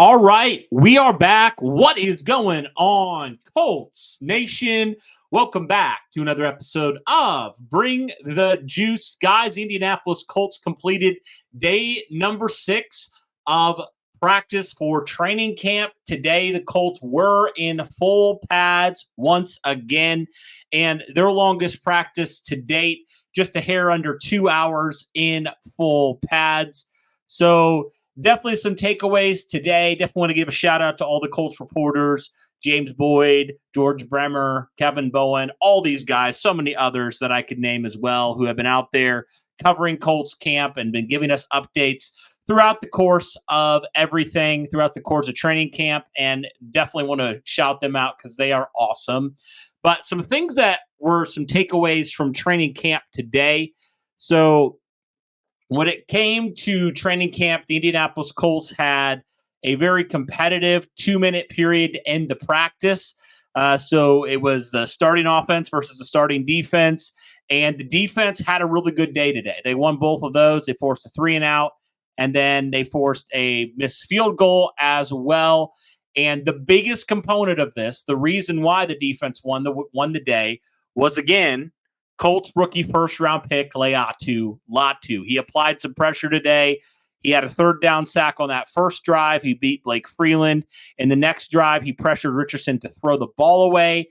All right, we are back. What is going on, Colts Nation? Welcome back to another episode of Bring the Juice. Guys, Indianapolis Colts completed day number 6 of practice for training camp. Today, the Colts were in full pads once again, and their longest practice to date, just a hair under 2 hours in full pads. So, definitely some takeaways today. Definitely want to give a shout out to all the Colts reporters, James Boyd, George Bremer, Kevin Bowen, all these guys, so many others that I could name as well who have been out there covering Colts camp and been giving us updates throughout the course of everything, throughout the course of training camp, and definitely want to shout them out because they are awesome. But some things that were some takeaways from training camp today. So when it came to training camp, the Indianapolis Colts had a very competitive 2-minute period to end the practice. So it was the starting offense versus the starting defense. And the defense had a really good day today. They won both of those. They forced a 3-and-out, and then they forced a missed field goal as well. And the biggest component of this, the reason why the defense won the day, was, again, Colts rookie first-round pick, Latu. He applied some pressure today. He had a third down sack on that first drive. He beat Blake Freeland. In the next drive, he pressured Richardson to throw the ball away.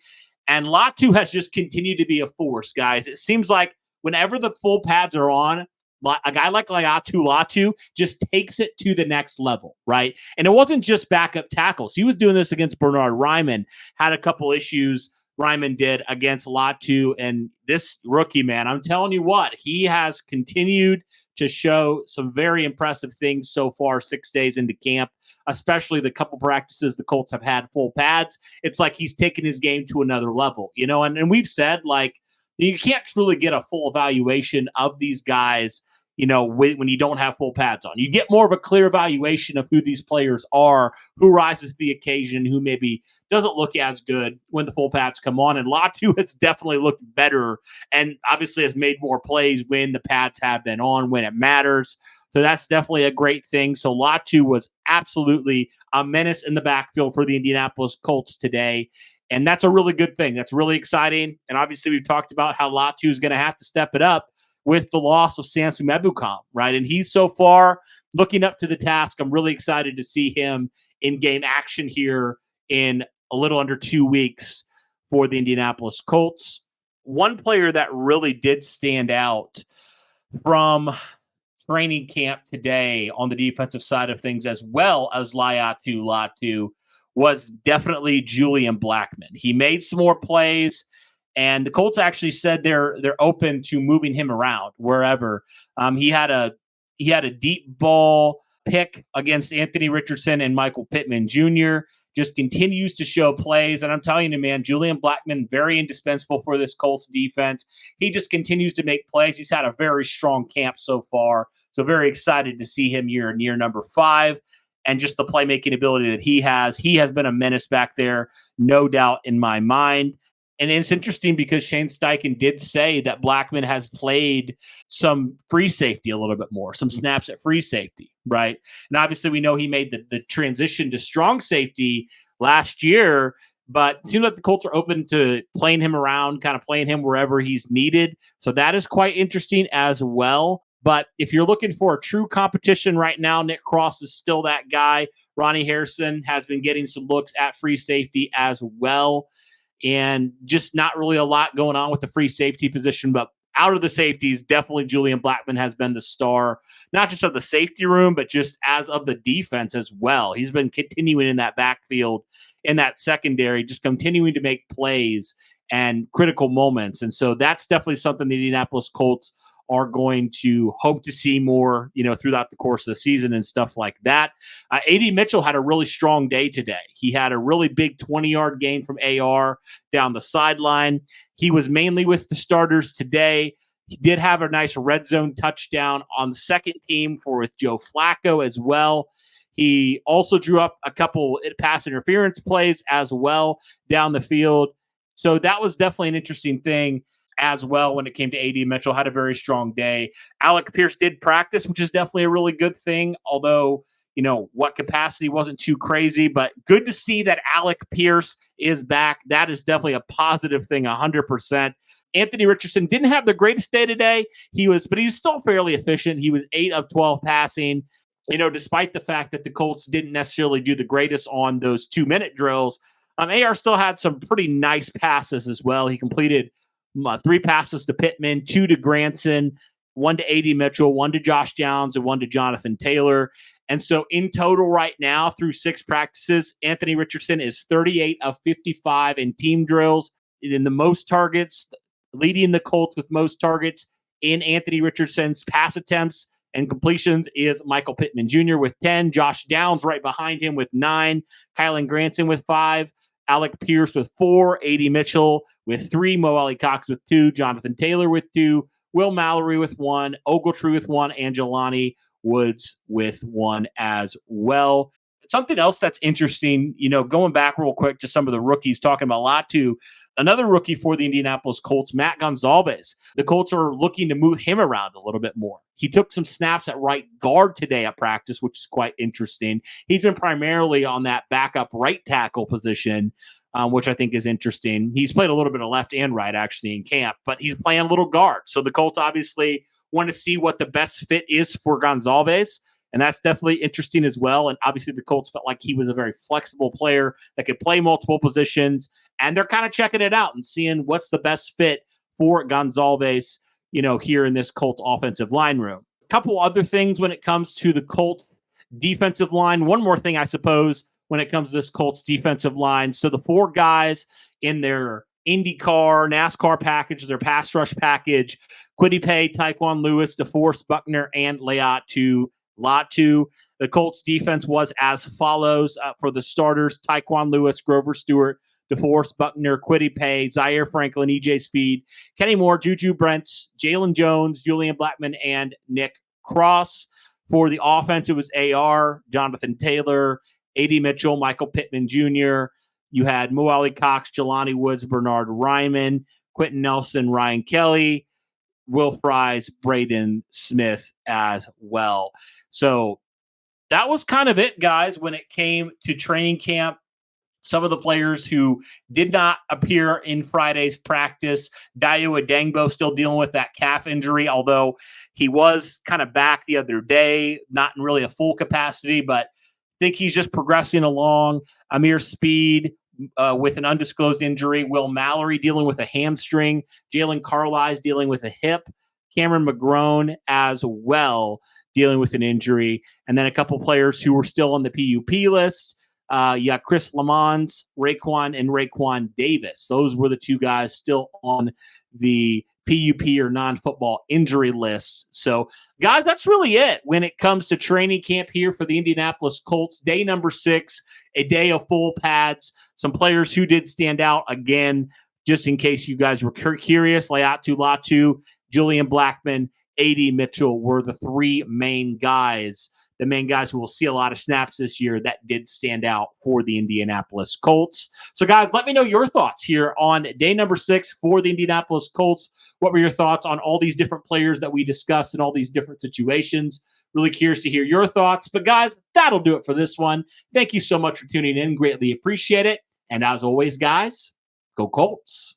And Latu has just continued to be a force, guys. It seems like whenever the full pads are on, a guy like Latu just takes it to the next level, right? And it wasn't just backup tackles. He was doing this against Bernhard Raimann, had a couple issues Raimann did against Latu, and this rookie, man, I'm telling you what, he has continued to show some very impressive things so far 6 days into camp, especially the couple practices the Colts have had full pads. It's like he's taken his game to another level, and we've said, like, you can't truly get a full evaluation of these guys when you don't have full pads on. You get more of a clear evaluation of who these players are, who rises to the occasion, who maybe doesn't look as good when the full pads come on. And Latu has definitely looked better and obviously has made more plays when the pads have been on, when it matters. So that's definitely a great thing. So Latu was absolutely a menace in the backfield for the Indianapolis Colts today. And that's a really good thing. That's really exciting. And obviously we've talked about how Latu is going to have to step it up with the loss of Samson Ebukam, right? And he's so far looking up to the task. I'm really excited to see him in game action here in a little under 2 weeks for the Indianapolis Colts. One player that really did stand out from training camp today on the defensive side of things, as well as Latu, was definitely Julian Blackman. He made some more plays. And the Colts actually said they're open to moving him around wherever. He had a deep ball pick against Anthony Richardson and Michael Pittman Jr. Just continues to show plays. And I'm telling you, man, Julian Blackman, very indispensable for this Colts defense. He just continues to make plays. He's had a very strong camp so far. So very excited to see him here in year number 5. And just the playmaking ability that he has. He has been a menace back there, no doubt in my mind. And it's interesting because Shane Steichen did say that Blackman has played some free safety a little bit more, some snaps at free safety, right? And obviously we know he made the transition to strong safety last year, but it seems like the Colts are open to playing him around, kind of playing him wherever he's needed. So that is quite interesting as well. But if you're looking for a true competition right now, Nick Cross is still that guy. Ronnie Harrison has been getting some looks at free safety as well. And just not really a lot going on with the free safety position, but out of the safeties, definitely Julian Blackman has been the star, not just of the safety room, but just as of the defense as well. He's been continuing in that backfield, in that secondary, just continuing to make plays and critical moments. And so that's definitely something the Indianapolis Colts are going to hope to see more, throughout the course of the season and stuff like that. A.D. Mitchell had a really strong day today. He had a really big 20-yard gain from AR down the sideline. He was mainly with the starters today. He did have a nice red zone touchdown on the second team with Joe Flacco as well. He also drew up a couple pass interference plays as well down the field. So that was definitely an interesting thing as well when it came to A.D. Mitchell. Had a very strong day. Alec Pierce did practice, which is definitely a really good thing, although what capacity wasn't too crazy, but good to see that Alec Pierce is back. That is definitely a positive thing, 100%. Anthony Richardson didn't have the greatest day today. But he was still fairly efficient. He was 8 of 12 passing. Despite the fact that the Colts didn't necessarily do the greatest on those 2-minute drills, AR still had some pretty nice passes as well. He completed 3 passes to Pittman, 2 to Granson, 1 to A.D. Mitchell, 1 to Josh Downs, and 1 to Jonathan Taylor. And so in total right now, through 6 practices, Anthony Richardson is 38 of 55 in team drills. In the most targets, leading the Colts with most targets in Anthony Richardson's pass attempts and completions is Michael Pittman Jr. with 10, Josh Downs right behind him with 9, Kylan Granson with 5, Alec Pierce with 4, A.D. Mitchell with 3, Mo Alley Cox with 2, Jonathan Taylor with 2, Will Mallory with 1, Ogletree with 1, and Jelani Woods with 1 as well. Something else that's interesting, going back real quick to some of the rookies, talking about Latu, another rookie for the Indianapolis Colts, Matt Gonzalez. The Colts are looking to move him around a little bit more. He took some snaps at right guard today at practice, which is quite interesting. He's been primarily on that backup right tackle position, which I think is interesting. He's played a little bit of left and right, actually, in camp, but he's playing a little guard. So the Colts obviously want to see what the best fit is for Gonzalez, and that's definitely interesting as well. And obviously the Colts felt like he was a very flexible player that could play multiple positions, and they're kind of checking it out and seeing what's the best fit for Gonzalez, here in this Colts offensive line room. A couple other things when it comes to the Colts defensive line. One more thing, I suppose, when it comes to this Colts defensive line. So the 4 guys in their IndyCar, NASCAR package, their pass rush package, Kwity Paye, Tyquan Lewis, DeForest Buckner, and Latu. The Colts defense was as follows for the starters: Tyquan Lewis, Grover Stewart, DeForest Buckner, Kwity Paye, Zaire Franklin, EJ Speed, Kenny Moore, Juju Brents, Jalen Jones, Julian Blackman, and Nick Cross. For the offense, it was AR, Jonathan Taylor, A.D. Mitchell, Michael Pittman Jr. You had Mo Alley Cox, Jelani Woods, Bernard Ryman, Quentin Nelson, Ryan Kelly, Will Fries, Braden Smith as well. So that was kind of it, guys, when it came to training camp. Some of the players who did not appear in Friday's practice, Dayo Adengbo still dealing with that calf injury, although he was kind of back the other day, not in really a full capacity, but I think he's just progressing along. Amir Speed with an undisclosed injury. Will Mallory dealing with a hamstring. Jalen Carlisle dealing with a hip. Cameron McGrone as well dealing with an injury. And then a couple players who were still on the PUP list. You got Chris Lamons, Raekwon Davis. Those were the 2 guys still on the PUP or non-football injury list. So, guys, that's really it when it comes to training camp here for the Indianapolis Colts. Day number 6, a day of full pads. Some players who did stand out, again, just in case you guys were curious, Latu, Julian Blackman, A.D. Mitchell were the 3 main guys. The main guys who will see a lot of snaps this year that did stand out for the Indianapolis Colts. So, guys, let me know your thoughts here on day number 6 for the Indianapolis Colts. What were your thoughts on all these different players that we discussed in all these different situations? Really curious to hear your thoughts. But, guys, that'll do it for this one. Thank you so much for tuning in. Greatly appreciate it. And as always, guys, go Colts.